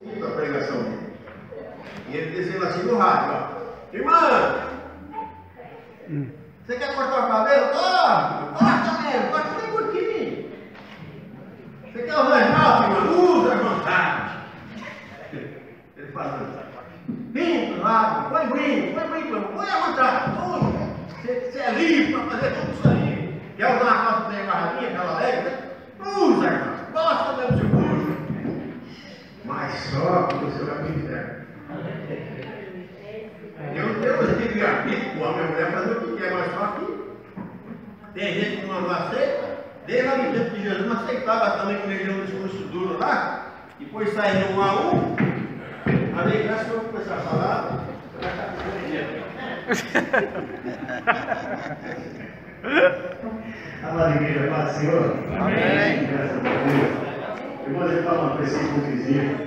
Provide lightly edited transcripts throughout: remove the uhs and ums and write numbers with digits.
A pregação dele. E ele dizendo assim no rádio, ó: irmã, você quer cortar o cabelo? Corta mesmo, corta bem curtinho. Você quer usar esmalte, irmã? Usa à vontade. Ele falando: pinta, lava, põe brinco, põe à vontade. Você é livre para fazer tudo isso aí. Quer usar uma calça bem agarradinha, aquela leve? Usa, irmã. Gosta mesmo de uso. Mas só que você vai para o inferno. Eu digo aqui com a minha mulher fazer o que quer, mas só que tem gente que não aceita. Desde lá no tempo de Jesus não aceitava também que ele deu um discurso duro lá, depois saiu um a um. Aí graças a Deus eu começar a falar. Amada igreja, paz do Senhor. Amém. Graças a Deus. Eu vou falar uma coisa sem hipocrisia.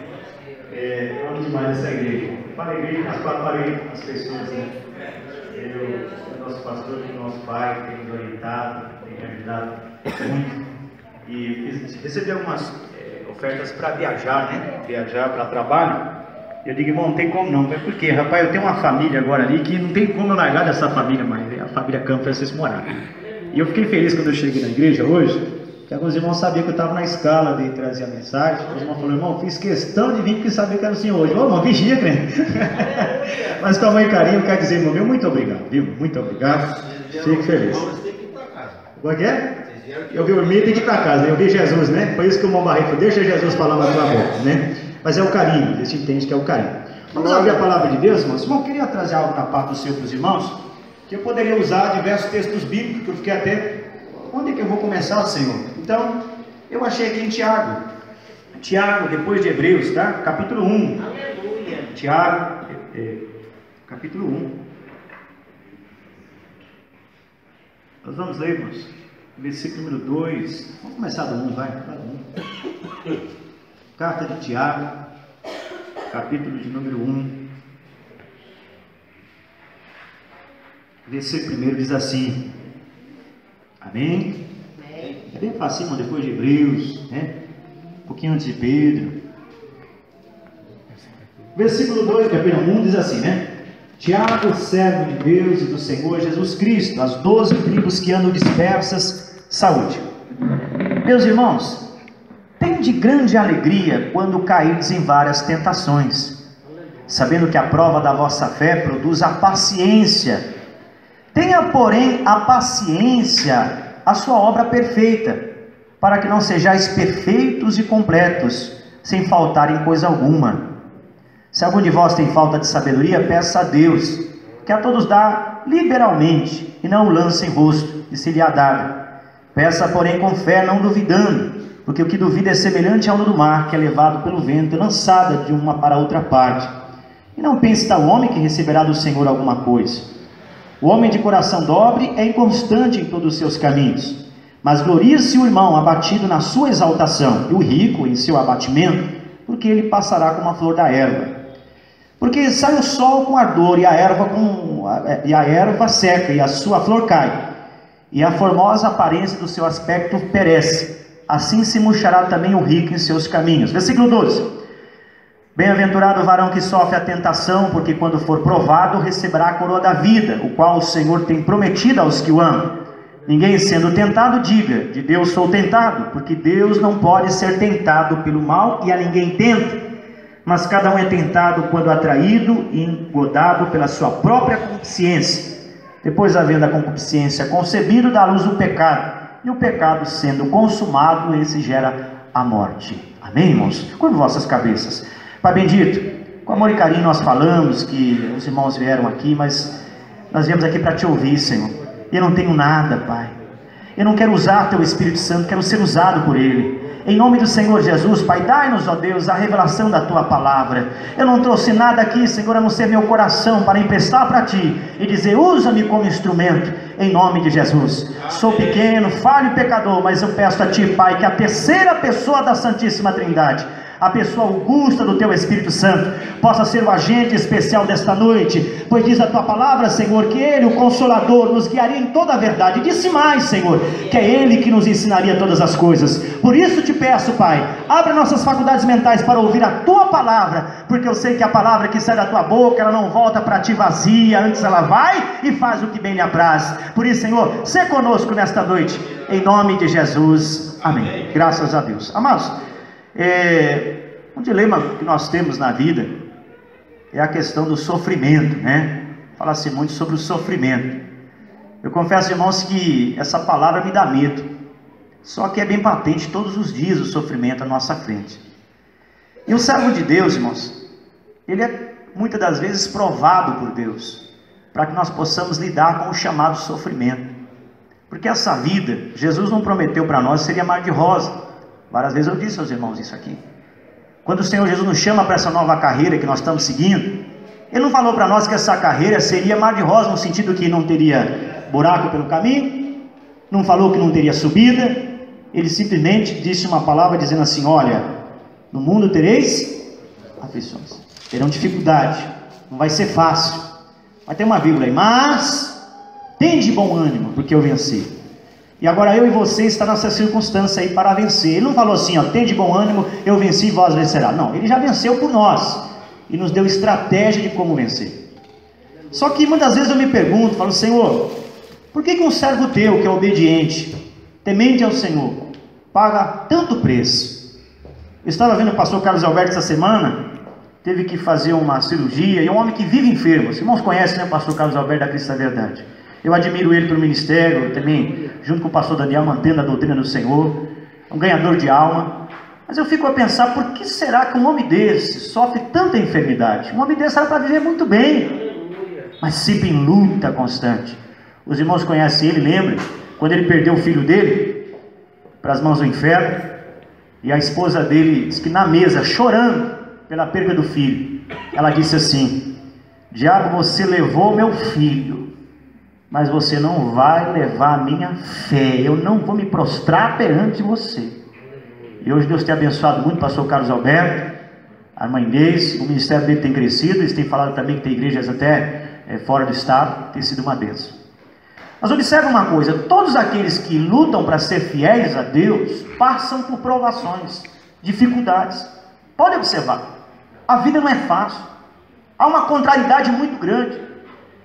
Amo demais essa igreja. Para a igreja, mas para as pessoas, né? O nosso pastor, o nosso pai, tem nos orientado, tem me ajudado muito. E recebi algumas ofertas para viajar, né? Viajar para trabalho. Eu digo, irmão, não tem como não. Mas por quê? Rapaz, eu tenho uma família agora ali que não tem como eu largar dessa família mais. A família Campos Francisco Morato. E eu fiquei feliz quando eu cheguei na igreja hoje. Que alguns irmãos sabiam que eu estava na escala de trazer a mensagem. Os irmãos falaram: irmão, fiz questão de vir porque sabia que era o senhor hoje. Ô, irmão, vigia, crente. Mas com amor e carinho, eu quero dizer, irmão, muito obrigado, viu? Muito obrigado. Fico feliz. Como é que é? Eu vi o irmão, tem que ir para casa, né? Eu vi Jesus, né? Foi isso que o irmão Barreto falou: deixa Jesus falar na tua boca, né? Mas é o carinho, a gente entende que é o carinho. Vamos abrir a palavra de Deus, irmãos. Irmão, eu queria trazer algo da parte do Senhor para os irmãos, que eu poderia usar diversos textos bíblicos, que eu fiquei até... Onde é que eu vou começar, Senhor? Então, eu achei aqui em Tiago. Tiago, depois de Hebreus, tá? Capítulo 1. Aleluia. Tiago, capítulo 1. Nós vamos ler, irmãos. Versículo número 2. Vamos começar do 1, vai. Carta de Tiago, capítulo de número 1. Versículo 1 diz assim. Amém? É bem fácil, irmão, depois de Hebreus, né? Um pouquinho antes de Pedro. Versículo 2, capítulo 1 diz assim, né? Tiago, servo de Deus e do Senhor Jesus Cristo, as 12 tribos que andam dispersas, saúde. Meus irmãos, tende grande alegria quando cairdes em várias tentações, sabendo que a prova da vossa fé produz a paciência. Tenha, porém, a paciência a sua obra perfeita, para que não sejais perfeitos e completos, sem faltar em coisa alguma. Se algum de vós tem falta de sabedoria, peça a Deus, que a todos dá liberalmente, e não o lance em rosto, e se lhe há dado. Peça, porém, com fé, não duvidando, porque o que duvida é semelhante à onda do mar, que é levado pelo vento e lançada de uma para outra parte. E não pense tal homem que receberá do Senhor alguma coisa. O homem de coração dobre é inconstante em todos os seus caminhos, mas gloria-se o irmão abatido na sua exaltação, e o rico em seu abatimento, porque ele passará como a flor da erva. Porque sai o sol com ardor, e a erva seca, e a sua flor cai, e a formosa aparência do seu aspecto perece. Assim se murchará também o rico em seus caminhos. Versículo 12. Bem-aventurado o varão que sofre a tentação, porque quando for provado, receberá a coroa da vida, o qual o Senhor tem prometido aos que o amam. Ninguém sendo tentado, diga: de Deus sou tentado, porque Deus não pode ser tentado pelo mal, e a ninguém tenta. Mas cada um é tentado quando atraído e engodado pela sua própria concupiscência. Depois, havendo a concupiscência concebido, dá à luz o pecado, e o pecado sendo consumado, esse gera a morte. Amém, irmãos? Curvam vossas cabeças. Pai bendito, com amor e carinho nós falamos que os irmãos vieram aqui, mas nós viemos aqui para te ouvir, Senhor. E eu não tenho nada, Pai. Eu não quero usar teu Espírito Santo, quero ser usado por Ele. Em nome do Senhor Jesus, Pai, dai-nos, ó Deus, a revelação da tua palavra. Eu não trouxe nada aqui, Senhor, a não ser meu coração para emprestar para ti e dizer: usa-me como instrumento, em nome de Jesus. Sou pequeno, falho e pecador, mas eu peço a ti, Pai, que a terceira pessoa da Santíssima Trindade, a pessoa augusta do Teu Espírito Santo, possa ser o agente especial desta noite, pois diz a Tua palavra, Senhor, que Ele, o Consolador, nos guiaria em toda a verdade. Disse mais, Senhor, que é Ele que nos ensinaria todas as coisas. Por isso te peço, Pai, abra nossas faculdades mentais para ouvir a Tua palavra, porque eu sei que a palavra que sai da Tua boca, ela não volta para Ti vazia, antes ela vai e faz o que bem lhe apraz. Por isso, Senhor, se conosco nesta noite, em nome de Jesus, amém. Graças a Deus. Amados, um dilema que nós temos na vida é a questão do sofrimento, né? Fala-se muito sobre o sofrimento. Eu confesso, irmãos, que essa palavra me dá medo, só que é bem patente todos os dias o sofrimento à nossa frente. E o servo de Deus, irmãos, ele é muitas das vezes provado por Deus, para que nós possamos lidar com o chamado sofrimento. Porque essa vida, Jesus não prometeu para nós seria mar de rosa. Várias vezes eu disse aos irmãos isso aqui. Quando o Senhor Jesus nos chama para essa nova carreira que nós estamos seguindo, Ele não falou para nós que essa carreira seria mar de rosa, no sentido que não teria buraco pelo caminho, não falou que não teria subida. Ele simplesmente disse uma palavra dizendo assim: olha, no mundo tereis aflições, terão dificuldade, não vai ser fácil, vai ter uma vírgula aí, mas tende bom ânimo, porque eu venci. E agora eu e você está nessa circunstância aí para vencer. Ele não falou assim, ó, tende bom ânimo, eu venci e vós vencerá. Não, Ele já venceu por nós e nos deu estratégia de como vencer. Só que muitas vezes eu me pergunto, falo: Senhor, por que um servo teu que é obediente, temente ao Senhor, paga tanto preço? Eu estava vendo o pastor Carlos Alberto essa semana, teve que fazer uma cirurgia, e é um homem que vive enfermo. Os irmãos conhecem, né, o pastor Carlos Alberto da Cristo da Verdade. Eu admiro ele pelo ministério, também, junto com o pastor Daniel, mantendo a doutrina do Senhor, um ganhador de alma. Mas eu fico a pensar, por que será que um homem desse sofre tanta enfermidade? Um homem desse era para viver muito bem, mas sempre em luta constante. Os irmãos conhecem ele, lembram? Quando ele perdeu o filho dele para as mãos do inferno, e a esposa dele disse que na mesa, chorando pela perda do filho, ela disse assim: diabo, você levou meu filho, mas você não vai levar a minha fé. Eu não vou me prostrar perante você. E hoje Deus tem abençoado muito o pastor Carlos Alberto, a irmã Inês. O ministério dele tem crescido. Eles têm falado também que tem igrejas até fora do estado. Tem sido uma bênção. Mas observe uma coisa: todos aqueles que lutam para ser fiéis a Deus passam por provações, dificuldades. Pode observar, a vida não é fácil, há uma contrariedade muito grande.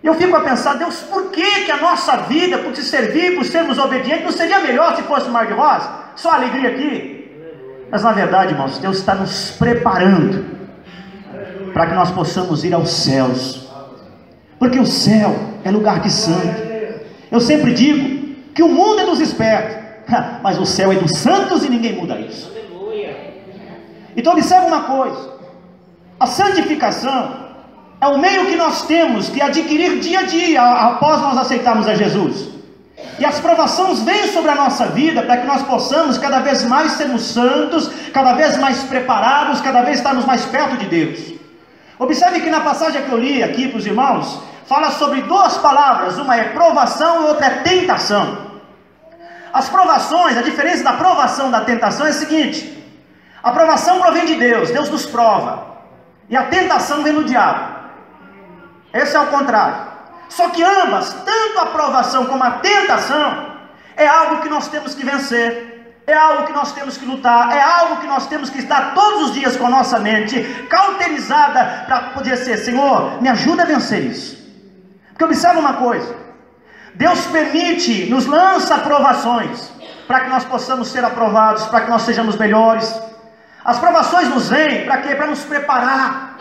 Eu fico a pensar: Deus, por que a nossa vida, por te servir, por sermos obedientes, não seria melhor se fosse mar de rosa? Só alegria aqui. Mas na verdade, irmãos, Deus está nos preparando para que nós possamos ir aos céus, porque o céu é lugar de santo. Eu sempre digo que o mundo é dos espertos, mas o céu é dos santos e ninguém muda isso. Então observe uma coisa: a santificação é o meio que nós temos que adquirir dia a dia após nós aceitarmos a Jesus. E as provações vêm sobre a nossa vida para que nós possamos cada vez mais sermos santos, cada vez mais preparados, cada vez estarmos mais perto de Deus. Observe que na passagem que eu li aqui para os irmãos, fala sobre duas palavras: uma é provação e outra é tentação. As provações, a diferença da provação e da tentação é a seguinte: a provação provém de Deus, Deus nos prova, e a tentação vem do diabo. Esse é o contrário. Só que ambas, tanto a provação como a tentação, é algo que nós temos que vencer, é algo que nós temos que lutar, é algo que nós temos que estar todos os dias com a nossa mente cauterizada para poder ser: Senhor, me ajuda a vencer isso. Porque observa uma coisa: Deus permite, nos lança provações para que nós possamos ser aprovados, para que nós sejamos melhores. As provações nos vêm para quê? Para nos preparar.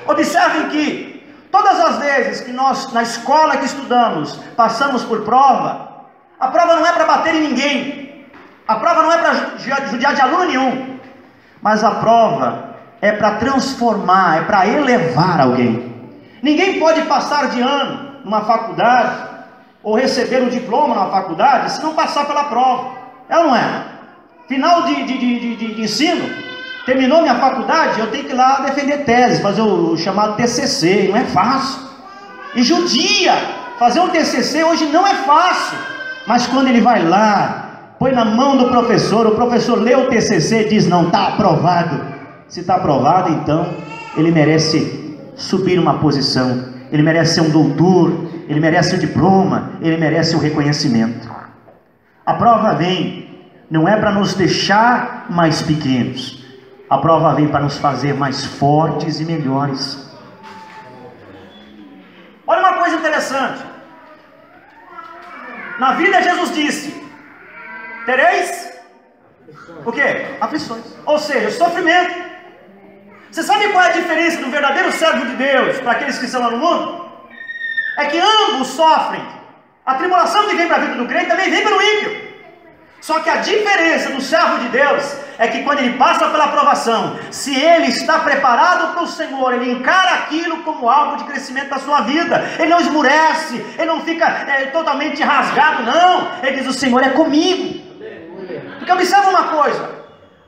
Observem que todas as vezes que nós, na escola que estudamos, passamos por prova, a prova não é para bater em ninguém, a prova não é para judiar de aluno nenhum, mas a prova é para transformar, é para elevar alguém. Ninguém pode passar de ano numa faculdade, ou receber um diploma numa faculdade, se não passar pela prova. É ou não é? Final de ensino, terminou minha faculdade, eu tenho que ir lá defender tese, fazer o chamado TCC, não é fácil. E judia, fazer um TCC hoje não é fácil, mas quando ele vai lá, põe na mão do professor, o professor lê o TCC e diz: não, está aprovado. Se está aprovado, então ele merece subir uma posição, ele merece ser um doutor, ele merece o diploma, ele merece o reconhecimento. A prova vem, não é para nos deixar mais pequenos, a prova vem para nos fazer mais fortes e melhores. Olha uma coisa interessante. Na vida Jesus disse: tereis o quê? Aflições. Ou seja, sofrimento. Você sabe qual é a diferença do verdadeiro servo de Deus para aqueles que estão lá no mundo? É que ambos sofrem. A tribulação que vem para a vida do crente também vem para o ímpio. Só que a diferença do servo de Deus é que quando ele passa pela provação, se ele está preparado para o Senhor, ele encara aquilo como algo de crescimento da sua vida. Ele não esmurece, ele não fica totalmente rasgado, não. Ele diz: o Senhor é comigo. Porque observa uma coisa,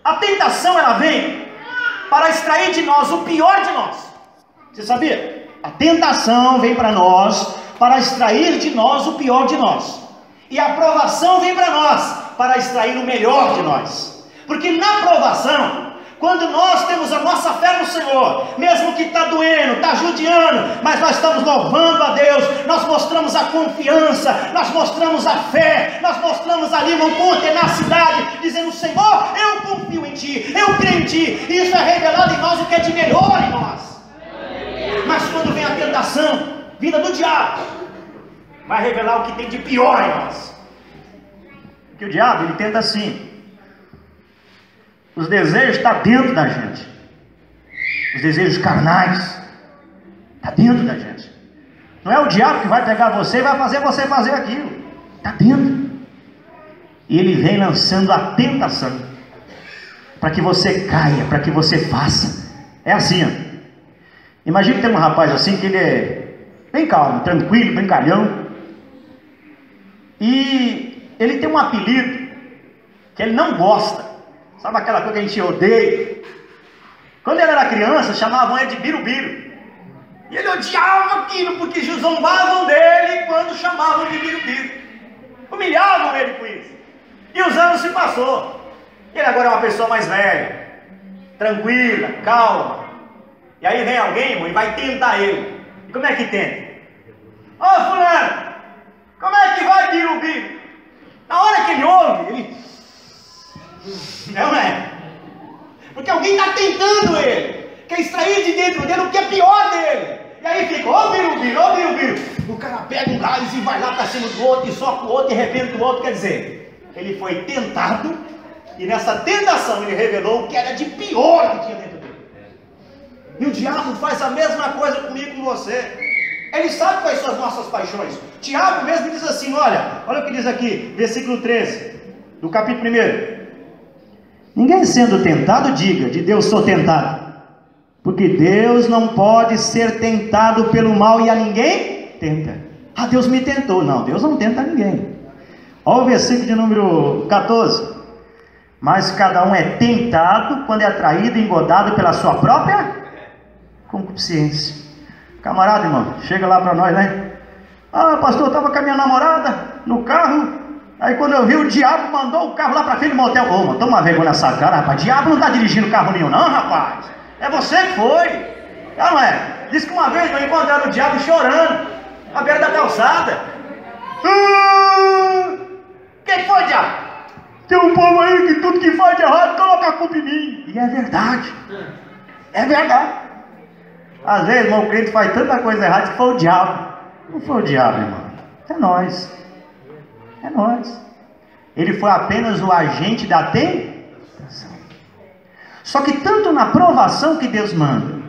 a tentação ela vem para extrair de nós o pior de nós. Você sabia? A tentação vem para nós para extrair de nós o pior de nós. E a provação vem para nós para extrair o melhor de nós. Porque na provação, quando nós temos a nossa fé no Senhor, mesmo que está doendo, está judiando, mas nós estamos louvando a Deus, nós mostramos a confiança, nós mostramos a fé, nós mostramos ali com tenacidade, dizendo: Senhor, eu confio em Ti, eu creio em Ti, e isso é revelado em nós o que é de melhor em nós. Mas quando vem a tentação, vinda do diabo, vai revelar o que tem de pior em nós. Porque o diabo, ele tenta assim. Os desejos estão dentro da gente. Os desejos carnais estão dentro da gente. Não é o diabo que vai pegar você e vai fazer você fazer aquilo. Está dentro. E ele vem lançando a tentação para que você caia, para que você faça. É assim, ó. Imagina que tem um rapaz assim que ele é bem calmo, tranquilo, brincalhão. E ele tem um apelido que ele não gosta. Sabe aquela coisa que a gente odeia? Quando ele era criança, chamavam ele de birubiru. E ele odiava aquilo, porque zombavam dele quando chamavam de birubiru. Humilhavam ele com isso. E os anos se passou. Ele agora é uma pessoa mais velha, tranquila, calma. E aí vem alguém, irmão, e vai tentar ele. E como é que tenta? Ô fulano, como é que vai birubiru? Na hora que ele ouve, ele... Não é? Porque alguém está tentando ele, quer extrair de dentro dele o que é pior dele. E aí fica: ô birubiru, ô birubiru. O cara pega um gás e vai lá para cima do outro, e soca o outro, e arrebenta o outro. Quer dizer, ele foi tentado, e nessa tentação ele revelou o que era de pior que tinha dentro dele. E o diabo faz a mesma coisa comigo e com você. Ele sabe quais são as nossas paixões. Tiago mesmo diz assim: olha o que diz aqui, versículo 13 do capítulo 1. Ninguém sendo tentado diga: de Deus sou tentado, porque Deus não pode ser tentado pelo mal, e a ninguém tenta. Ah, Deus me tentou. Não, Deus não tenta ninguém. Olha o versículo de número 14. Mas cada um é tentado quando é atraído e engodado pela sua própria concupiscência. Camarada, irmão, chega lá para nós, né? Ah, pastor, eu estava com a minha namorada no carro. Aí quando eu vi, o diabo mandou o carro lá para frente do motel. Ô, mano, toma vergonha nessa cara, rapaz. Diabo não está dirigindo carro nenhum não, rapaz. É você que foi. Não é? Diz que uma vez eu encontraram o diabo chorando à beira da calçada. Quem foi, diabo? Tem um povo aí que tudo que faz de errado coloca a culpa em mim. E é verdade. É verdade. Às vezes, irmão, o crente faz tanta coisa errada que foi o diabo. Não foi o diabo, irmão. É nós. É nós. Ele foi apenas o agente da tentação. Só que tanto na provação que Deus manda,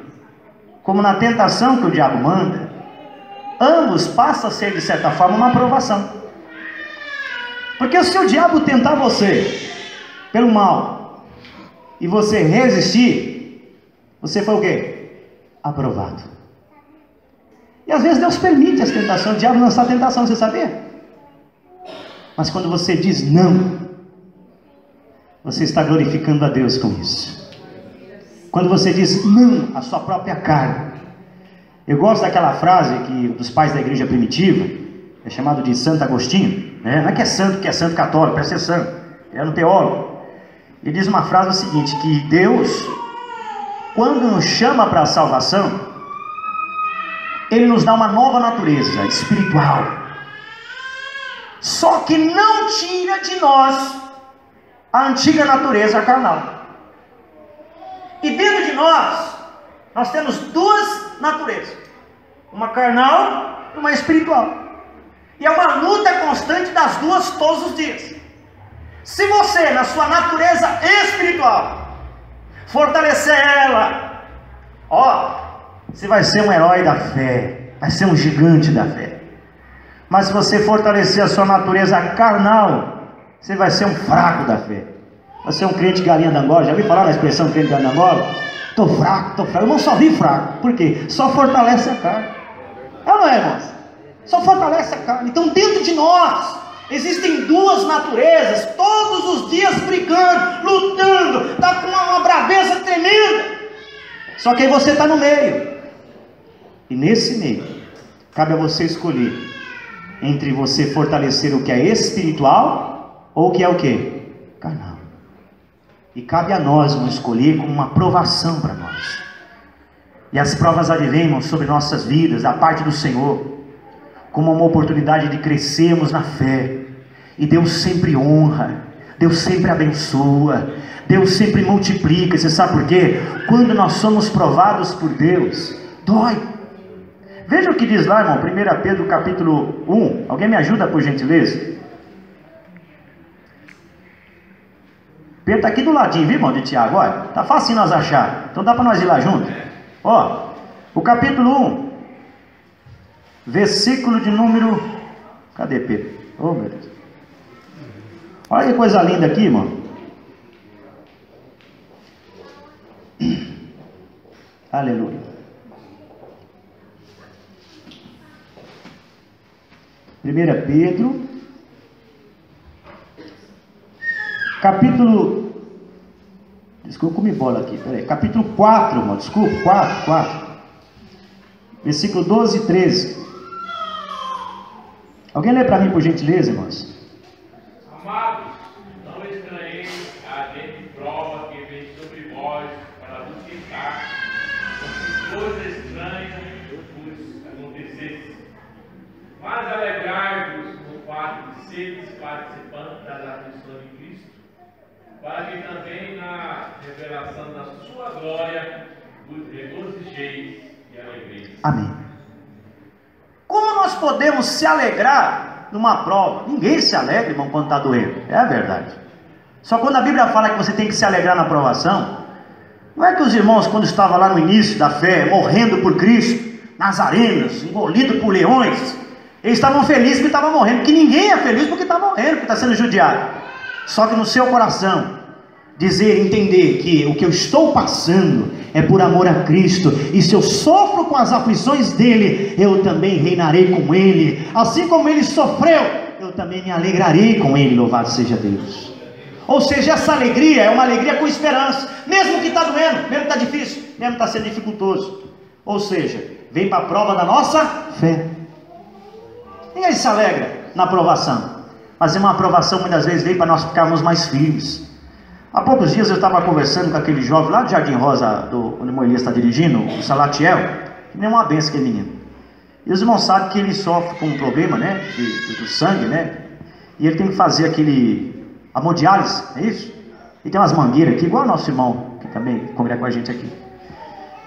como na tentação que o diabo manda, ambos passam a ser, de certa forma, uma provação. Porque se o diabo tentar você pelo mal e você resistir, você foi o quê? Aprovado. E às vezes Deus permite as tentações, o diabo lançar a tentação, você sabia? Mas quando você diz não, você está glorificando a Deus com isso. Quando você diz não à sua própria carne. Eu gosto daquela frase dos pais da igreja primitiva, é chamado de Santo Agostinho, né? Não é que é santo católico, parece ser santo, ele era um teólogo. Ele diz uma frase o seguinte, que Deus quando nos chama para a salvação, Ele nos dá uma nova natureza espiritual. Só que não tira de nós a antiga natureza carnal. E dentro de nós temos duas naturezas: uma carnal e uma espiritual. E é uma luta constante das duas todos os dias. Se você, na sua natureza espiritual, fortalecer ela, você vai ser um herói da fé, vai ser um gigante da fé. Mas se você fortalecer a sua natureza carnal, você vai ser um fraco da fé. Vai ser um crente galinha da Angola. Já ouviu falar na expressão crente galinha da Angola? Estou fraco. Eu não só vi fraco. Por quê? Só fortalece a carne. É ou não é, irmãos? Só fortalece a carne. Então dentro de nós existem duas naturezas, todos os dias brigando, lutando, está com uma braveza tremenda. Só que aí você está no meio. E nesse meio, cabe a você escolher entre você fortalecer o que é espiritual ou o que é o que? Carnal. E cabe a nós nos escolher como uma provação para nós. E as provas advêm sobre nossas vidas, da parte do Senhor, como uma oportunidade de crescermos na fé. E Deus sempre honra, Deus sempre abençoa, Deus sempre multiplica. Você sabe por quê? Quando nós somos provados por Deus, dói. Veja o que diz lá, irmão, 1 Pedro capítulo 1. Alguém me ajuda, por gentileza? Pedro está aqui do ladinho, viu, irmão, de Tiago? Olha, tá fácil nós achar. Então dá para nós ir lá junto. O capítulo 1, versículo de número... Cadê Pedro? Oh, meu Deus. Olha que coisa linda aqui, irmão. Aleluia. 1 Pedro, capítulo... Desculpa, comi bola aqui, peraí. Capítulo 4, irmão, desculpa, 4. Versículo 12 e 13. Alguém lê para mim, por gentileza, irmãos? Amados, não estranheis a grande prova que vem sobre vós para vos tentar, como se coisa estranha vos acontecesse. Mas alegrai-vos no fato de seres participantes das aflições de Cristo, para que também na revelação da sua glória vos regozijeis e alegreis. Amém. Como nós podemos se alegrar numa prova? Ninguém se alegra, irmão, quando está doendo. É a verdade. Só quando a Bíblia fala que você tem que se alegrar na provação, não é que os irmãos, quando estavam lá no início da fé, morrendo por Cristo, nas arenas, engolidos por leões, eles estavam felizes porque estavam morrendo. Porque ninguém é feliz porque está morrendo, porque está sendo judiado. Só que no seu coração, entender que o que eu estou passando é por amor a Cristo, e se eu sofro com as aflições dele, eu também reinarei com ele. Assim como ele sofreu, eu também me alegrarei com ele. Louvado seja Deus. Ou seja, essa alegria é uma alegria com esperança, mesmo que está doendo, mesmo que está difícil, mesmo que está sendo dificultoso. Ou seja, vem para a prova da nossa fé. Ninguém se alegra na aprovação, mas uma aprovação muitas vezes vem para nós ficarmos mais firmes. Há poucos dias eu estava conversando com aquele jovem lá do Jardim Rosa, onde o Moisés está dirigindo, o Salatiel, que nem uma benção aquele menino. E os irmãos sabem que ele sofre com um problema, né, do sangue, né, e ele tem que fazer a hemodiálise, é isso? E tem umas mangueiras aqui, igual o nosso irmão, que também congrega com a gente aqui.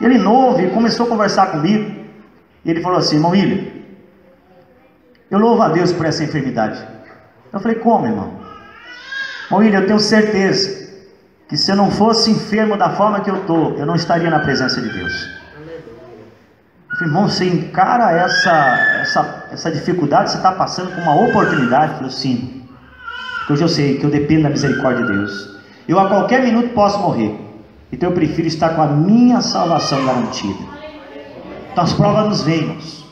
Ele novo, e começou a conversar comigo, e ele falou assim: irmão William, eu louvo a Deus por essa enfermidade. Eu falei: como, irmão? Irmão William, eu tenho certeza que se eu não fosse enfermo da forma que eu estou, eu não estaria na presença de Deus. Eu falei: irmão, você encara essa dificuldade, você está passando com uma oportunidade? Eu falei: sim, porque hoje eu sei que eu dependo da misericórdia de Deus. Eu a qualquer minuto posso morrer, então eu prefiro estar com a minha salvação garantida. Então as provas nos vêm, irmãos,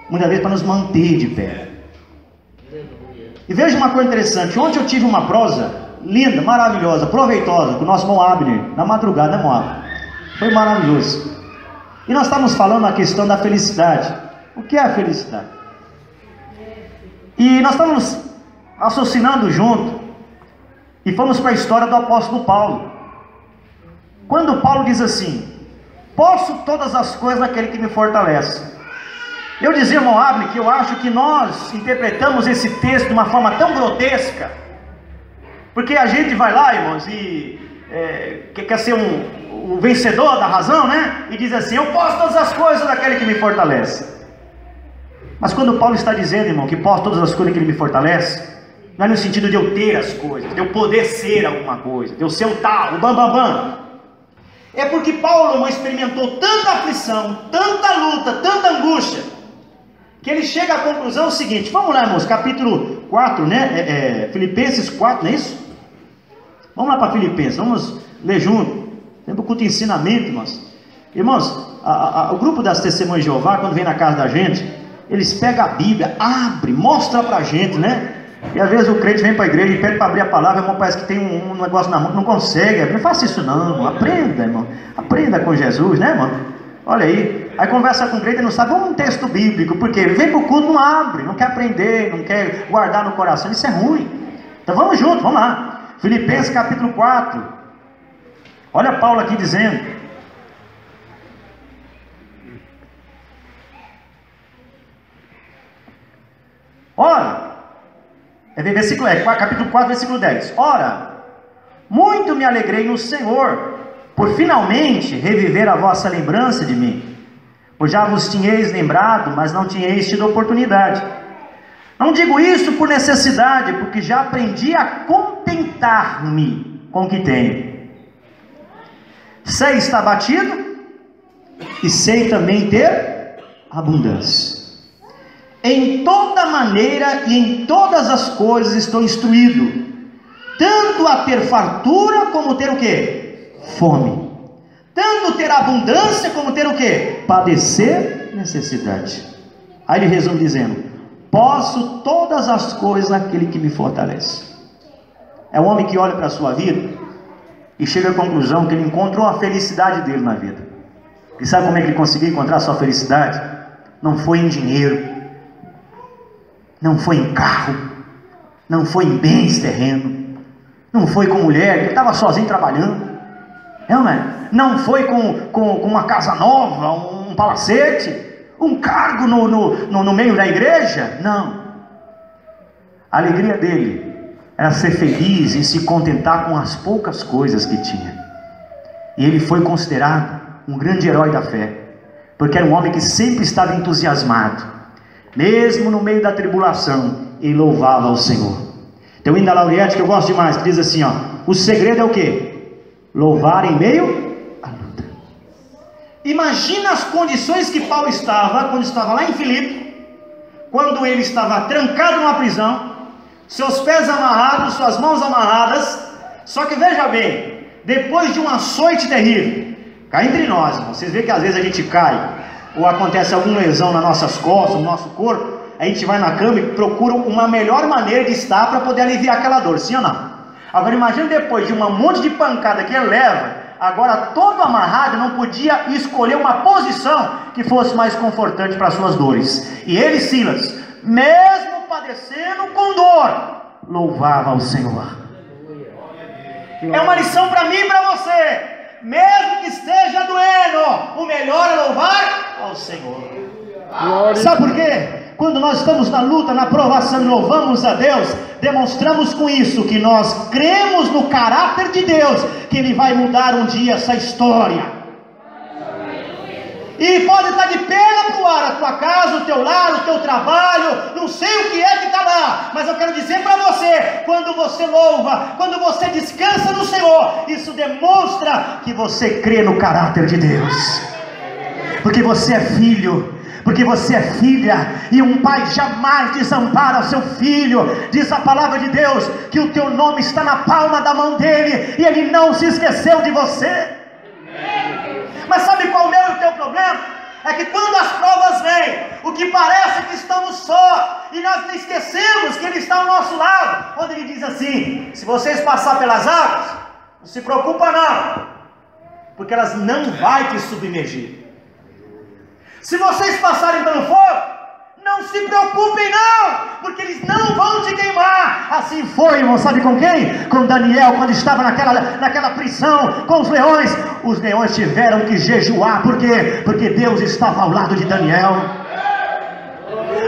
muitas vezes para nos manter de pé. E veja uma coisa interessante. Ontem eu tive uma prosa linda, maravilhosa, proveitosa, com o nosso irmão Abner, na madrugada, Moab. Foi maravilhoso. E nós estávamos falando a questão da felicidade. O que é a felicidade? E nós estávamos raciocinando junto, e fomos para a história do apóstolo Paulo. Quando Paulo diz assim: Posso todas as coisas naquele que me fortalece. Eu dizia, irmão Abner, que eu acho que nós interpretamos esse texto de uma forma tão grotesca, porque a gente vai lá, irmãos, e quer ser o vencedor da razão, né? E diz assim, eu posso todas as coisas daquele que me fortalece. Mas quando Paulo está dizendo, irmão, que posso todas as coisas que ele me fortalece, não é no sentido de eu ter as coisas, de eu poder ser alguma coisa, de eu ser o tal, o bam. É porque Paulo, irmão, experimentou tanta aflição, tanta luta, tanta angústia, que ele chega à conclusão seguinte. Vamos lá, irmãos, capítulo 4, né? Filipenses 4, não é isso? Vamos lá para Filipenses, vamos ler junto. Lembra o culto de ensinamento, irmãos? Irmãos, o grupo das Testemunhas de Jeová, quando vem na casa da gente, eles pegam a Bíblia, abre, mostra pra gente, né? E às vezes o crente vem para a igreja e pede para abrir a palavra, irmão, parece que tem um negócio na mão, não consegue. Não faça isso não, irmão. Aprenda, irmão. Aprenda com Jesus, né, irmão? Olha aí. Aí conversa com o crente e não sabe um texto bíblico, porque vem para o culto, não abre, não quer aprender, não quer guardar no coração, isso é ruim. Então vamos junto, vamos lá. Filipenses capítulo 4. Olha Paulo aqui dizendo. Ora, capítulo 4, versículo 10. Ora, muito me alegrei no Senhor, por finalmente reviver a vossa lembrança de mim. Pois já vos tinhais lembrado, mas não tinhais tido oportunidade. Não digo isso por necessidade, porque já aprendi a contentar-me com o que tenho. Sei estar batido, e sei também ter abundância. Em toda maneira e em todas as coisas estou instruído, tanto a ter fartura como ter o quê? Fome. Tanto ter abundância como ter o quê? Padecer necessidade. Aí ele resume dizendo, posso todas as coisas naquele que me fortalece. É um homem que olha para a sua vida e chega à conclusão que ele encontrou a felicidade dele na vida. E sabe como é que ele conseguiu encontrar a sua felicidade? Não foi em dinheiro, não foi em carro, não foi em bens terrenos, não foi com mulher, ele estava sozinho trabalhando, não foi com uma casa nova, um palacete, um cargo no meio da igreja, não. A alegria dele era ser feliz e se contentar com as poucas coisas que tinha. E ele foi considerado um grande herói da fé, porque era um homem que sempre estava entusiasmado. Mesmo no meio da tribulação, ele louvava ao Senhor. Tem o hino da Lauriette que eu gosto demais, que diz assim, ó, o segredo é o quê? Louvar em meio à luta. Imagina as condições que Paulo estava, quando estava lá em Filipe, quando ele estava trancado numa prisão, seus pés amarrados, suas mãos amarradas, só que veja bem, depois de um açoite terrível, cá entre nós, vocês veem que às vezes a gente cai, ou acontece alguma lesão nas nossas costas, no nosso corpo, a gente vai na cama e procura uma melhor maneira de estar para poder aliviar aquela dor, sim ou não? Agora imagine depois de um monte de pancada que ele leva, agora todo amarrado, não podia escolher uma posição que fosse mais confortante para suas dores. E ele, Silas, mesmo padecendo com dor, louvava ao Senhor. É uma lição para mim e para você. Mesmo que esteja doendo, o melhor é louvar ao Senhor. Sabe por quê? Quando nós estamos na luta, na provação, louvamos a Deus, demonstramos com isso que nós cremos no caráter de Deus, que Ele vai mudar um dia essa história. E pode estar de perna pro ar, a tua casa, o teu lar, o teu trabalho, não sei o que é que está lá, mas eu quero dizer para você, quando você louva, quando você descansa no Senhor, isso demonstra que você crê no caráter de Deus, porque você é filho, porque você é filha, e um pai jamais desampara o seu filho. Diz a palavra de Deus, que o teu nome está na palma da mão dele, e ele não se esqueceu de você. Mas sabe qual é o meu e o teu problema? É que quando as provas vêm, o que parece que estamos só, e nós esquecemos que Ele está ao nosso lado, onde Ele diz assim, se vocês passar pelas águas, não se preocupa não, porque elas não vão te submergir. Se vocês passarem pelo fogo, Não se preocupem não, porque eles não vão te queimar. Assim foi, irmão, sabe com quem? Com Daniel, quando estava naquela prisão, com os leões. Os leões tiveram que jejuar, por quê? Porque Deus estava ao lado de Daniel.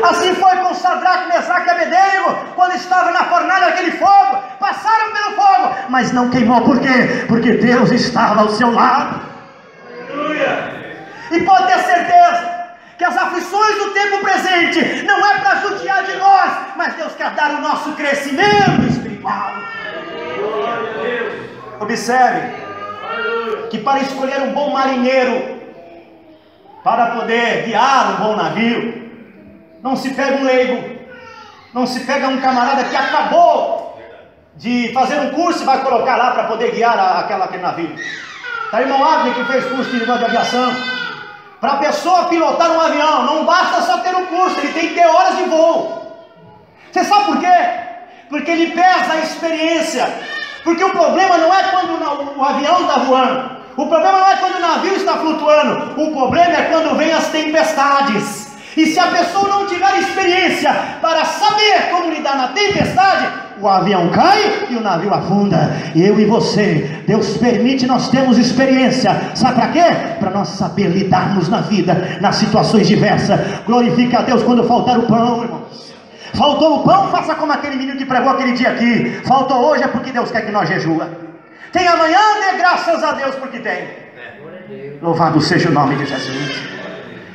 Assim foi com Sadraque, Mesaque e Abednego, quando estava na fornalha daquele fogo. Passaram pelo fogo, mas não queimou, por quê? Porque Deus estava ao seu lado. E pode ter certeza que as aflições do tempo presente não é para judiar de nós, mas Deus quer dar o nosso crescimento espiritual. Observe que para escolher um bom marinheiro, para poder guiar um bom navio, não se pega um leigo, não se pega um camarada que acabou de fazer um curso e vai colocar lá para poder guiar aquele navio. Tá, irmão Abner, que fez curso de aviação. Para a pessoa pilotar um avião, não basta só ter um curso, ele tem que ter horas de voo. Você sabe por quê? Porque ele pesa a experiência. Porque o problema não é quando o avião está voando, o problema não é quando o navio está flutuando, o problema é quando vem as tempestades. E se a pessoa não tiver experiência para saber como lidar na tempestade, o avião cai e o navio afunda. Eu e você, Deus permite nós termos experiência. Sabe para quê? Para nós saber lidarmos na vida, nas situações diversas. Glorifique a Deus quando faltar o pão, irmãos. Faltou o pão, faça como aquele menino que pregou aquele dia aqui. Faltou hoje é porque Deus quer que nós jejua. Tem amanhã, dê graças a Deus porque tem. Louvado seja o nome de Jesus.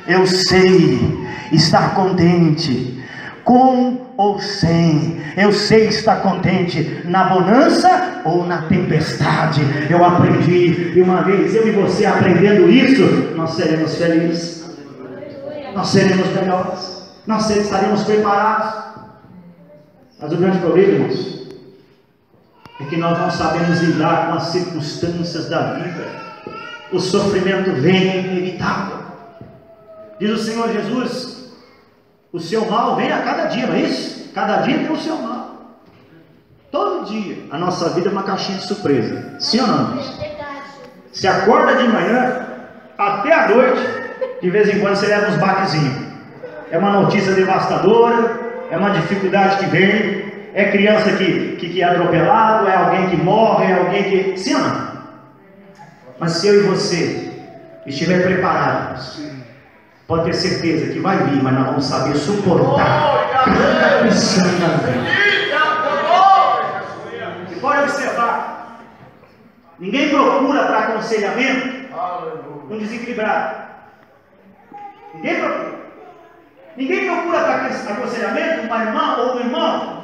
Eu sei estar contente, com ou sem. Eu sei estar contente na bonança ou na tempestade. Eu aprendi, e uma vez eu e você aprendendo isso, nós seremos felizes, nós seremos melhores, nós estaremos preparados. Mas o grande problema, irmãos, é que nós não sabemos lidar com as circunstâncias da vida. O sofrimento vem inevitável. Diz o Senhor Jesus: o seu mal vem a cada dia, não é isso? Cada dia tem o seu mal. Todo dia a nossa vida é uma caixinha de surpresa. Sim ou não? Se acorda de manhã até a noite, de vez em quando você leva uns baquezinhos. É uma notícia devastadora, é uma dificuldade que vem, é criança que é atropelado, é alguém que morre, é alguém que... Sim ou não? Mas se eu e você estiver preparados, pode ter certeza que vai vir, mas nós vamos saber suportar cada pressão da vida. E pode observar, ninguém procura para aconselhamento um desequilibrado. Ninguém procura para aconselhamento uma irmã ou um irmão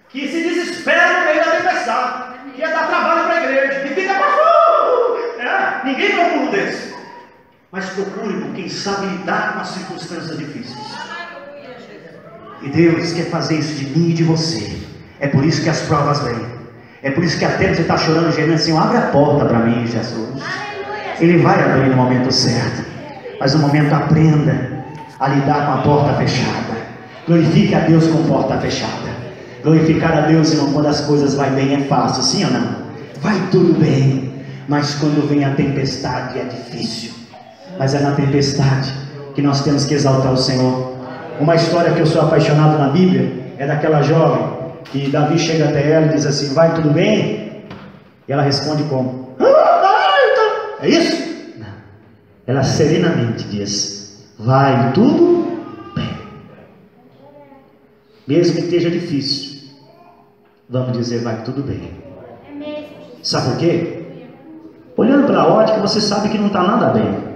que se desespera no meio da tempestade, que ia dar trabalho para a igreja, que fica ninguém procura um desse. Mas procure com quem sabe lidar com as circunstâncias difíceis. E Deus quer fazer isso de mim e de você. É por isso que as provas vêm. É por isso que até você está chorando, gemendo, Senhor, abre a porta para mim, Jesus. Ele vai abrir no momento certo. Mas no momento aprenda a lidar com a porta fechada. Glorifique a Deus com porta fechada. Glorificar a Deus, irmão, quando as coisas vão bem é fácil, sim ou não? Vai tudo bem. Mas quando vem a tempestade é difícil. Mas é na tempestade que nós temos que exaltar o Senhor. Uma história que eu sou apaixonado na Bíblia é daquela jovem que Davi chega até ela e diz assim: vai tudo bem? E ela responde como? É isso? Não. Ela serenamente diz: vai tudo bem. Mesmo que esteja difícil, vamos dizer: vai tudo bem. Sabe por quê? Olhando para a ótica, você sabe que não está nada bem.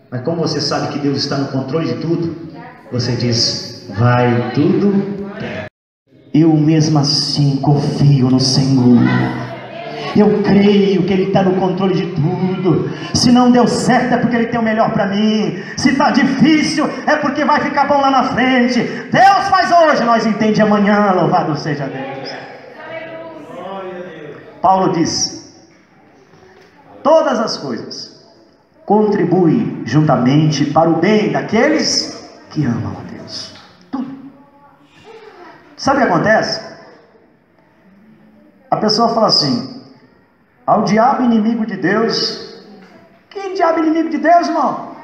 Mas como você sabe que Deus está no controle de tudo, você diz: vai tudo bem. Eu mesmo assim confio no Senhor. Eu creio que Ele está no controle de tudo. Se não deu certo é porque Ele tem o melhor para mim. Se está difícil é porque vai ficar bom lá na frente. Deus faz hoje, nós entendemos amanhã. Louvado seja Deus. Paulo diz: todas as coisas contribuem juntamente para o bem daqueles que amam a Deus. Tudo. Sabe o que acontece? A pessoa fala assim: ao diabo inimigo de Deus. Que diabo inimigo de Deus, irmão?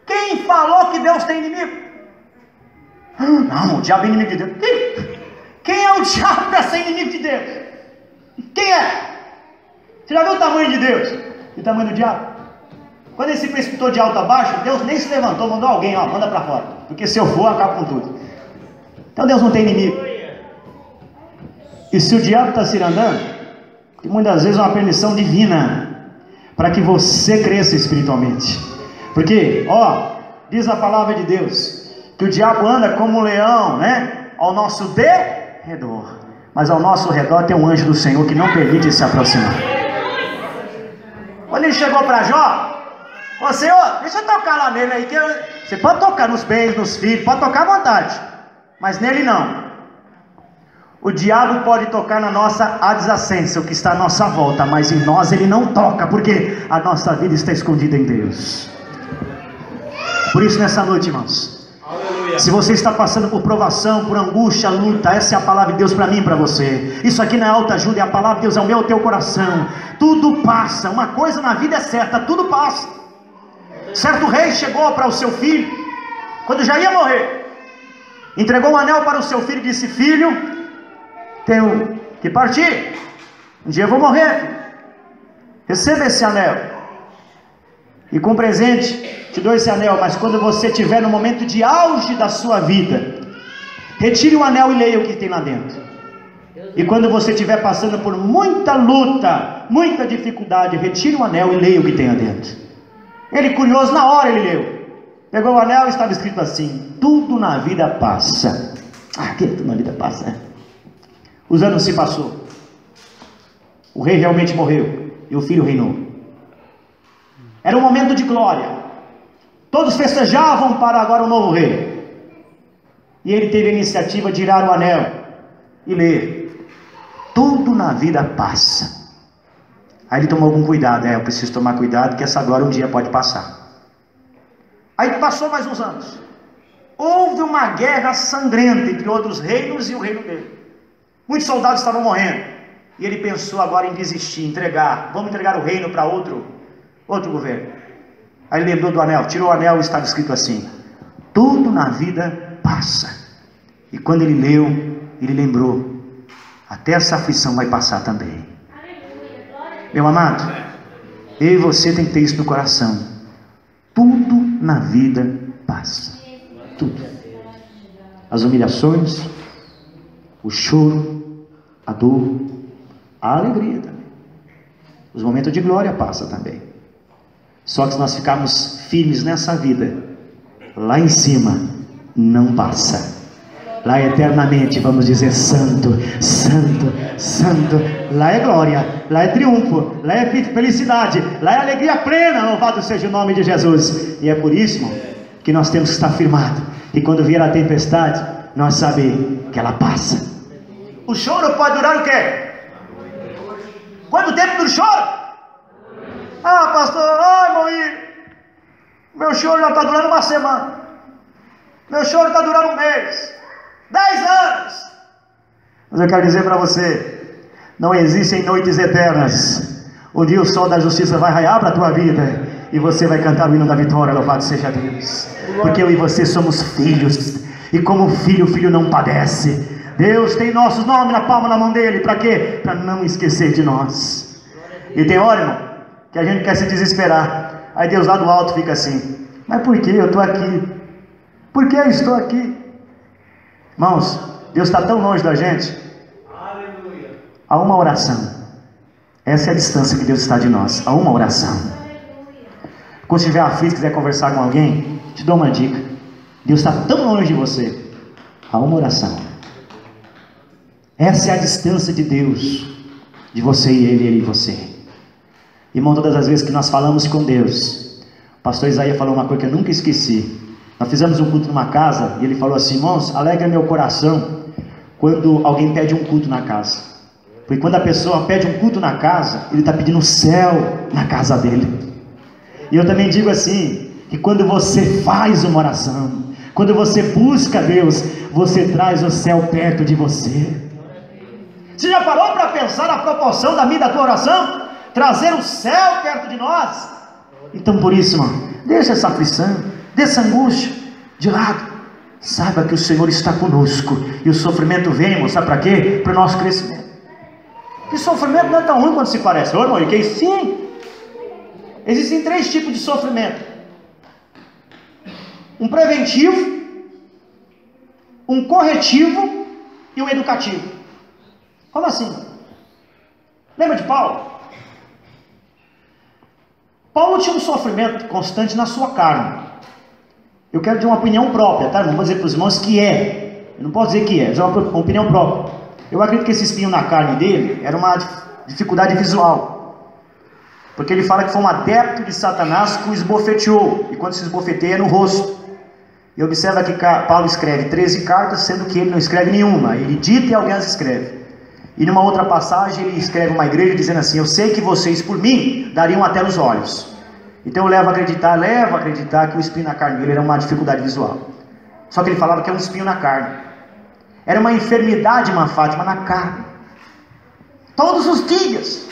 Quem falou que Deus tem inimigo? Não, o diabo é inimigo de Deus. Quem é o diabo para ser inimigo de Deus? Quem é? Você já viu o tamanho de Deus e o tamanho do diabo? Quando ele se precipitou de alto a baixo, Deus nem se levantou, mandou alguém, ó, manda para fora, porque se eu for, acaba com tudo. Então Deus não tem inimigo. E se o diabo está se andando, que muitas vezes é uma permissão divina, para que você cresça espiritualmente. Porque, ó, diz a palavra de Deus, que o diabo anda como um leão, né, ao nosso derredor, mas ao nosso redor tem um anjo do Senhor que não permite se aproximar. Quando ele chegou para Jó, ô Senhor, deixa eu tocar lá nele aí, que você pode tocar nos bens, nos filhos, pode tocar à vontade, mas nele não. O diabo pode tocar na nossa adjacência, o que está à nossa volta, mas em nós ele não toca, porque a nossa vida está escondida em Deus. Por isso nessa noite, irmãos, aleluia, se você está passando por provação, por angústia, luta, essa é a palavra de Deus para mim e para você. Isso aqui não é autoajuda, é a palavra de Deus, é o meu, teu coração. Tudo passa, uma coisa na vida é certa, tudo passa. Certo rei chegou para o seu filho, quando já ia morrer, entregou um anel para o seu filho e disse: filho, tenho que partir, um dia eu vou morrer, filho. Receba esse anel, e com presente te dou esse anel, mas quando você estiver no momento de auge da sua vida, retire o anel e leia o que tem lá dentro. E quando você estiver passando por muita luta, muita dificuldade, retire o anel e leia o que tem lá dentro. Ele, curioso, na hora ele leu, pegou o anel e estava escrito assim: tudo na vida passa. Que tudo na vida passa, né? Os anos se passou, o rei realmente morreu e o filho reinou. Era um momento de glória, todos festejavam para agora o novo rei, e ele teve a iniciativa de tirar o anel e ler: tudo na vida passa. Aí ele tomou algum cuidado: eu preciso tomar cuidado, que essa glória um dia pode passar. Aí passou mais uns anos, houve uma guerra sangrenta entre outros reinos e o reino dele. Muitos soldados estavam morrendo, e ele pensou agora em desistir, entregar, vamos entregar o reino para outro governo. Aí ele lembrou do anel, tirou o anel e estava escrito assim: tudo na vida passa. E quando ele leu, ele lembrou: até essa aflição vai passar também. Meu amado, eu e você tem que ter isso no coração. Tudo na vida passa, tudo. As humilhações, o choro, a dor, a alegria também. Os momentos de glória passam também. Só que se nós ficarmos firmes nessa vida, lá em cima não passa. Lá eternamente vamos dizer: santo, santo, santo. Lá é glória, lá é triunfo, lá é felicidade, lá é alegria plena. Louvado seja o nome de Jesus. E é por isso, irmão, que nós temos que estar firmados, e quando vier a tempestade, nós sabemos que ela passa. O choro pode durar o quê? Quanto tempo do choro? Pastor, Moí, meu choro já está durando uma semana, meu choro está durando um mês, 10 anos. Mas eu quero dizer para você: não existem noites eternas. Um dia o sol da justiça vai raiar para a tua vida, e você vai cantar o hino da vitória. Louvado seja Deus, porque eu e você somos filhos, e como filho, o filho não padece. Deus tem nossos nomes na palma da mão dele, para quê? Para não esquecer de nós. E tem hora, irmão, que a gente quer se desesperar, aí Deus lá do alto fica assim: mas por que eu estou aqui? Por que eu estou aqui? Irmãos, Deus está tão longe da gente. Aleluia. Há uma oração, essa é a distância que Deus está de nós. Há uma oração. Quando estiver aflito, quiser conversar com alguém, te dou uma dica: Deus está tão longe de você. Há uma oração. Essa é a distância de Deus, de você e Ele e você. Irmão, todas as vezes que nós falamos com Deus, o pastor Isaías falou uma coisa que eu nunca esqueci. Nós fizemos um culto numa casa, e ele falou assim: irmãos, alegra meu coração quando alguém pede um culto na casa, porque quando a pessoa pede um culto na casa, ele está pedindo o céu na casa dele. E eu também digo assim, que quando você faz uma oração, quando você busca Deus, você traz o céu perto de você. Você já parou para pensar na proporção da minha e da tua oração? Trazer o céu perto de nós. Então por isso, irmão, deixa essa aflição, deixa essa angústia de lado. Saiba que o Senhor está conosco. E o sofrimento vem, irmão, sabe para quê? Para o nosso crescimento. Que sofrimento não é tão ruim quanto se parece. Ô, irmão, que sim. Existem 3 tipos de sofrimento: um preventivo, um corretivo e um educativo. Como assim? Lembra de Paulo? Paulo tinha um sofrimento constante na sua carne. Eu quero ter uma opinião própria, tá? Não vou dizer para os irmãos que é. Eu não posso dizer que é, mas é uma opinião própria. Eu acredito que esse espinho na carne dele era uma dificuldade visual. Porque ele fala que foi um adepto de Satanás que o esbofeteou. E quando se esbofeteia é no rosto. E observa que Paulo escreve 13 cartas, sendo que ele não escreve nenhuma. Ele dita e alguém as escreve. E numa outra passagem ele escreve uma igreja dizendo assim: eu sei que vocês por mim dariam até os olhos. Então eu levo a acreditar que o espinho na carne dele era uma dificuldade visual. Só que ele falava que é um espinho na carne. Era uma enfermidade, irmã Fátima, na carne. Todos os dias,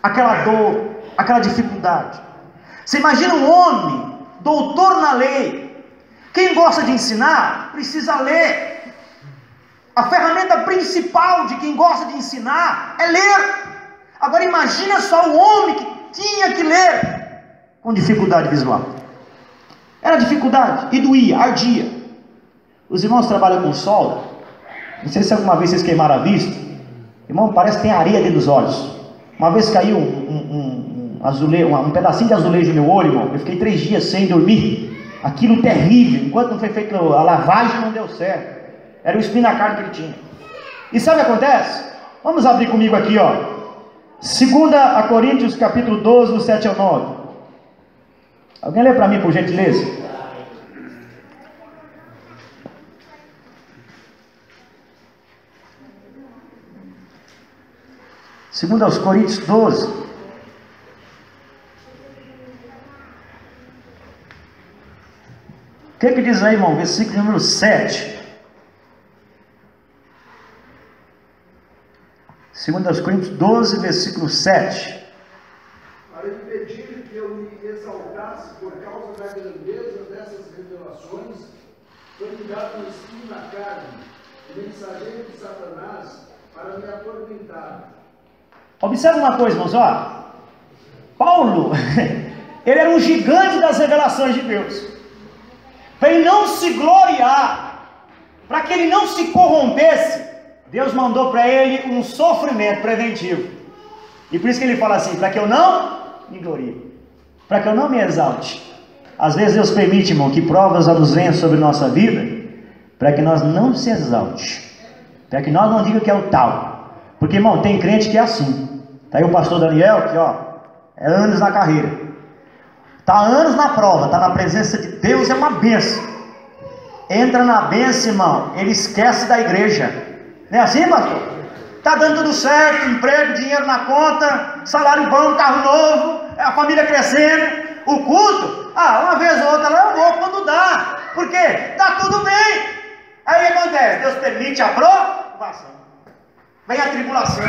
aquela dor, aquela dificuldade. Você imagina um homem, doutor na lei. Quem gosta de ensinar, precisa ler. A ferramenta principal de quem gosta de ensinar é ler. Agora imagina só o homem que tinha que ler com dificuldade visual. Era dificuldade, e doía, ardia. Os irmãos trabalham com solda. Não sei se alguma vez vocês queimaram a vista. Irmão, parece que tem areia dentro dos olhos. Uma vez caiu um pedacinho de azulejo no meu olho, irmão. Eu fiquei 3 dias sem dormir. Aquilo terrível. Enquanto não foi feita a lavagem, não deu certo. Era o espinho na carne que ele tinha. E sabe o que acontece? Vamos abrir comigo aqui, ó. 2 a Coríntios, capítulo 12, do 7 ao 9. Alguém lê para mim, por gentileza? Segundo aos Coríntios 12. O que diz aí, irmão? Versículo número 7. Segundo aos Coríntios 12, versículo 7. Para impedir que eu me exaltasse por causa da grandeza dessas revelações, foi-me dado um espinho na carne, mensageiro de Satanás, para me atormentar. Observe uma coisa, irmãos, ó. Paulo, ele era um gigante das revelações de Deus. Para ele não se gloriar, para que ele não se corrompesse, Deus mandou para ele um sofrimento preventivo. E por isso que ele fala assim: para que eu não me glorie, para que eu não me exalte. Às vezes Deus permite, irmão, que provas nos venham sobre nossa vida, para que nós não se exalte, para que nós não digamos que é o tal. Porque, irmão, tem crente que é assim. Está aí o pastor Daniel, que ó, é anos na carreira, está anos na prova, está na presença de Deus, é uma bênção. Entra na bênção, irmão, ele esquece da igreja. Não é assim, pastor? Está dando tudo certo, emprego, dinheiro na conta, salário bom, carro novo, a família crescendo, o culto, uma vez ou outra lá eu vou quando dá. Por quê? Está tudo bem. Aí o que acontece? Deus permite a provação, vem a tribulação.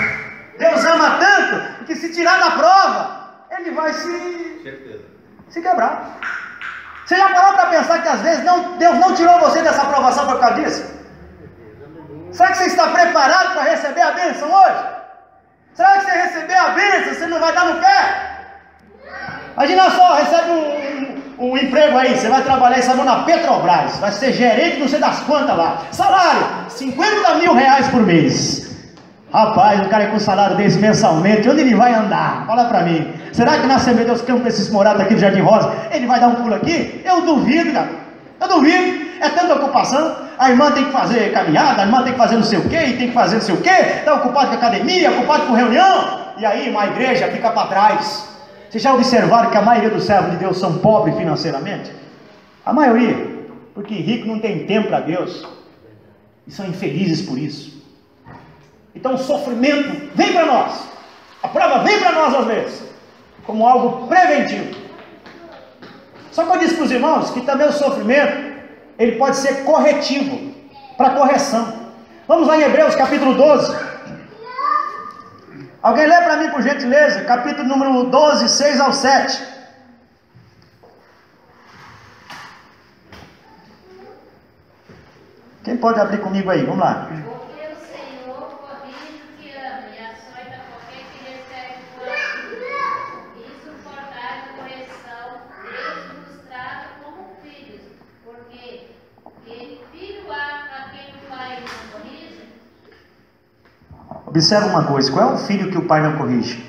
Deus ama tanto que se tirar da prova, ele vai se quebrar. Você já parou para pensar que às vezes Deus não tirou você dessa aprovação por causa disso? Será que você está preparado para receber a bênção hoje? Será que você receber a bênção, você não vai dar no pé? Imagina só, recebe um emprego aí, você vai trabalhar na Petrobras, vai ser gerente não sei das quantas lá, salário, 50 mil reais por mês. Rapaz, o cara com salário desse mensalmente, onde ele vai andar? Fala pra mim. Será que na Assembleia dos Campos, esses morados aqui do Jardim Rosa, ele vai dar um pulo aqui? Eu duvido, cara. Eu duvido. É tanta ocupação. A irmã tem que fazer caminhada, a irmã tem que fazer não sei o quê, e tem que fazer não sei o quê, está ocupado com academia, ocupado com reunião, e aí uma igreja fica para trás. Vocês já observaram que a maioria dos servos de Deus são pobres financeiramente? A maioria, porque rico não tem tempo para Deus, e são infelizes por isso. Então o sofrimento vem para nós, a prova vem para nós às vezes, como algo preventivo. Só que eu disse para os irmãos que também o sofrimento, ele pode ser corretivo, para correção. Vamos lá em Hebreus capítulo 12. Alguém lê para mim por gentileza, capítulo número 12, 6 ao 7. Quem pode abrir comigo aí? Vamos lá. Porque o Senhor corrige o que ama e açoita qualquer que recebe com e suportar a correção, Deus nos trata como filhos, porque filho há a quem o pai não corrige? Observa uma coisa, qual é o filho que o pai não corrige?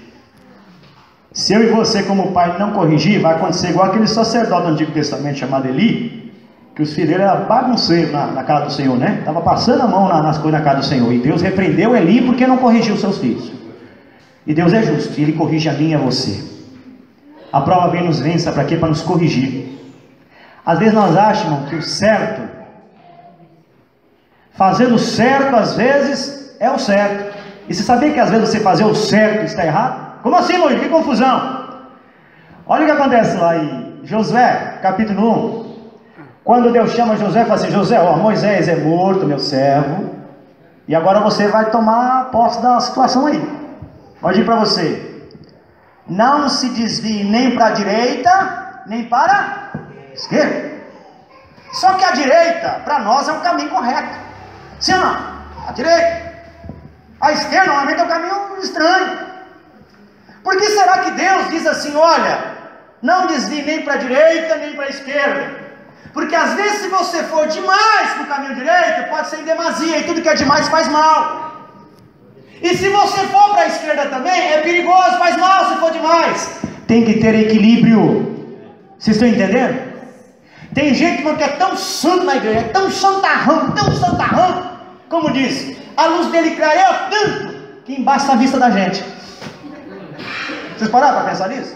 Se eu e você como pai não corrigir, vai acontecer igual aquele sacerdote do Antigo Testamento chamado Eli, que os filhos eram bagunceiros na casa do Senhor, né? Estava passando a mão nas coisas na casa do Senhor, e Deus repreendeu Eli porque não corrigiu seus filhos. E Deus é justo, e Ele corrige a mim e a você. A prova vem nos vença, para quê? Para nos corrigir. Às vezes nós achamos que o certo, fazendo o certo às vezes é o certo. E você sabia que às vezes você fazer o certo está errado? Como assim, Moisés? Que confusão! Olha o que acontece lá em Josué, capítulo 1. Quando Deus chama Josué, fala assim: Josué, ó, Moisés é morto, meu servo, e agora você vai tomar posse da situação aí. Pode ir para você. Não se desvie nem para a direita, nem para a esquerda. Só que a direita, para nós, é o caminho correto. Sim ou não? A direita. A esquerda, normalmente, é um caminho estranho. Por que será que Deus diz assim: olha, não desvie nem para a direita, nem para a esquerda? Porque às vezes, se você for demais para o caminho direito, pode ser em demasia, e tudo que é demais faz mal. E se você for para a esquerda também, é perigoso, faz mal se for demais. Tem que ter equilíbrio. Vocês estão entendendo? Tem gente que é tão santo na igreja, é tão santarrão, como diz, a luz dele clareia tanto que embaça a vista da gente. Vocês pararam para pensar nisso?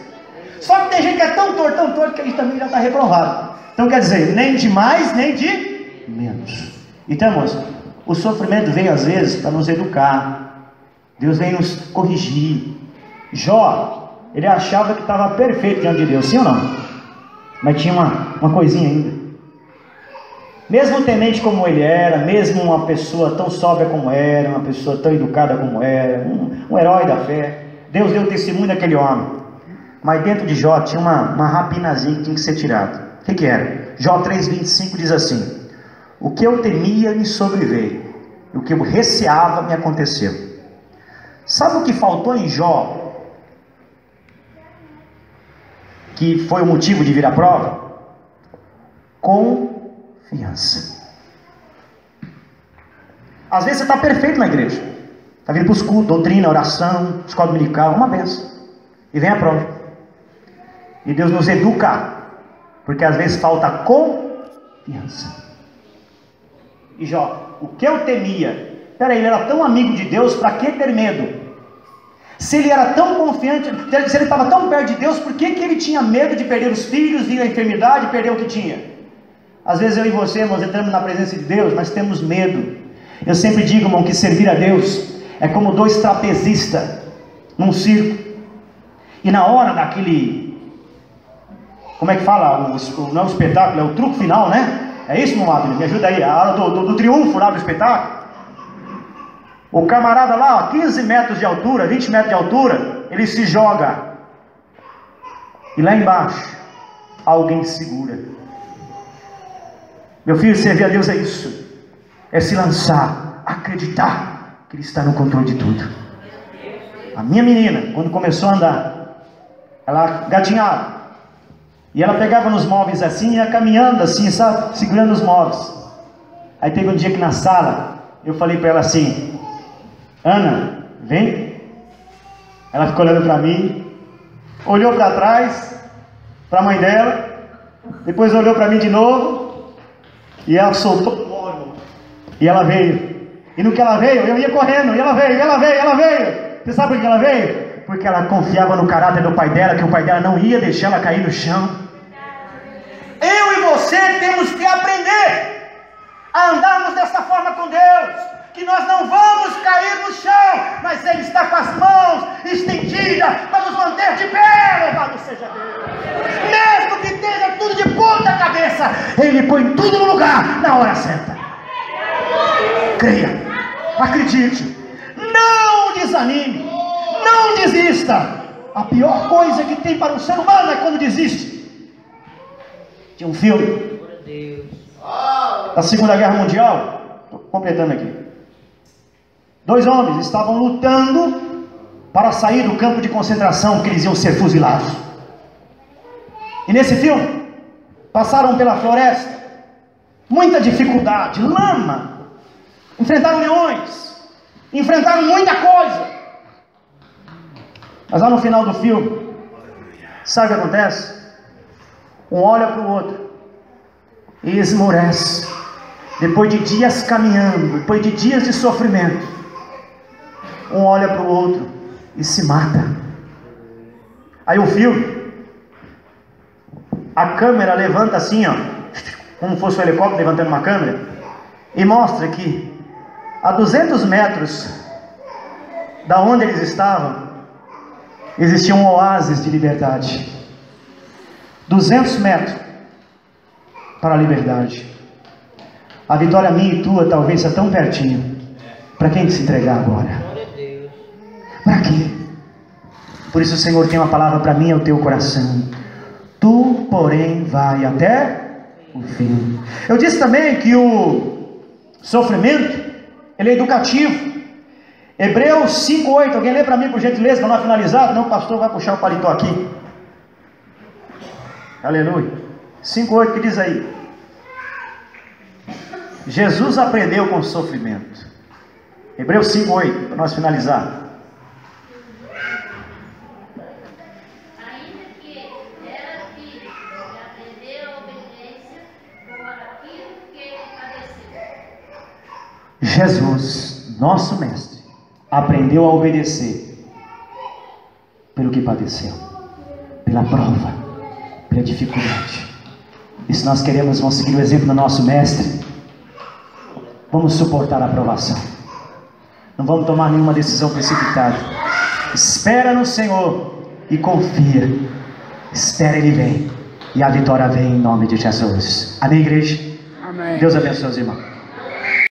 Só que tem gente que é tão torto que a gente também já está reprovado. Então quer dizer, nem de mais, nem de menos. Então, irmãos, o sofrimento vem às vezes para nos educar. Deus vem nos corrigir. Jó, ele achava que estava perfeito diante de Deus, sim ou não? Mas tinha uma coisinha ainda. Mesmo temente como ele era, mesmo uma pessoa tão sóbria como era, uma pessoa tão educada como era, um herói da fé, Deus deu testemunho daquele homem. Mas dentro de Jó tinha uma rapinazinha que tinha que ser tirada. O que era? Jó 3,25 diz assim: o que eu temia me sobreveio, e o que eu receava me aconteceu. Sabe o que faltou em Jó, que foi o motivo de vir à prova? Confiança. Às vezes você está perfeito na igreja, está vindo para os cultos, doutrina, oração, escola dominical, uma benção, e vem a prova, e Deus nos educa, porque às vezes falta confiança. E Jó, o que eu temia? Peraí, ele era tão amigo de Deus, para que ter medo? Se ele era tão confiante, se ele estava tão perto de Deus, por que ele tinha medo de perder os filhos, vir a enfermidade, perder o que tinha? Às vezes eu e você, irmãos, entramos na presença de Deus, mas temos medo. Eu sempre digo, irmão, que servir a Deus é como dois trapezistas num circo. E na hora daquele, como é que fala? Não é o espetáculo, é o truque final, né? É isso, meu amado? Me ajuda aí, a hora do triunfo lá do espetáculo. O camarada lá, 15 metros de altura, 20 metros de altura, ele se joga. E lá embaixo, alguém segura. Meu filho, servir a Deus é isso. É se lançar, acreditar que Ele está no controle de tudo. A minha menina, quando começou a andar, ela gatinhava. E ela pegava nos móveis assim, ia caminhando assim, sabe? Segurando os móveis. Aí teve um dia que na sala, eu falei para ela assim: Ana, vem. Ela ficou olhando para mim, olhou para trás, para a mãe dela, depois olhou para mim de novo, e ela soltou o móvel, e ela veio. E no que ela veio, eu ia correndo, e ela veio. Você sabe por que ela veio? Porque ela confiava no caráter do pai dela, que o pai dela não ia deixar ela cair no chão. Eu e você temos que aprender a andarmos dessa forma com Deus, que nós não vamos cair no chão, mas Ele está com as mãos estendidas para nos manter de pé, louvado seja Deus. Mesmo que esteja tudo de ponta cabeça, Ele põe tudo no lugar, na hora certa. Creia, acredite, não desanime, não desista. A pior coisa que tem para um ser humano é quando desiste. Tinha um filme da Segunda Guerra Mundial, completando aqui. 2 homens estavam lutando para sair do campo de concentração, porque eles iam ser fuzilados. E nesse filme, passaram pela floresta, muita dificuldade, lama, enfrentaram leões, enfrentaram muita coisa. Mas lá no final do filme, sabe o que acontece? Um olha para o outro e esmorece. Depois de dias caminhando, depois de dias de sofrimento, um olha para o outro e se mata. Aí o filme, a câmera levanta assim, ó, como fosse um helicóptero levantando uma câmera, e mostra que a 200 metros da onde eles estavam, existia um oásis de liberdade. 200 metros para a liberdade. A vitória minha e tua talvez seja tão pertinho. Para quem se entregar agora? Para quê? Por isso o Senhor tem uma palavra para mim e ao teu coração. Tu, porém, vai até o fim. Eu disse também que o sofrimento, ele é educativo. Hebreus 5:8, alguém lê para mim por gentileza, para não finalizar? Não, o pastor vai puxar o paletó aqui. Aleluia. 5:8 que diz aí: Jesus aprendeu com o sofrimento. Hebreus 5:8, para nós finalizar. Ainda que era filho, e aprendeu a obediência por aquilo que padeceu. Jesus, nosso mestre, aprendeu a obedecer pelo que padeceu, pela prova, pela dificuldade. E se nós queremos, vamos seguir o exemplo do nosso mestre, vamos suportar a provação. Não vamos tomar nenhuma decisão precipitada. Espera no Senhor e confia. Espera, Ele vem, e a vitória vem em nome de Jesus. Amém, igreja? Amém. Deus abençoe os irmãos.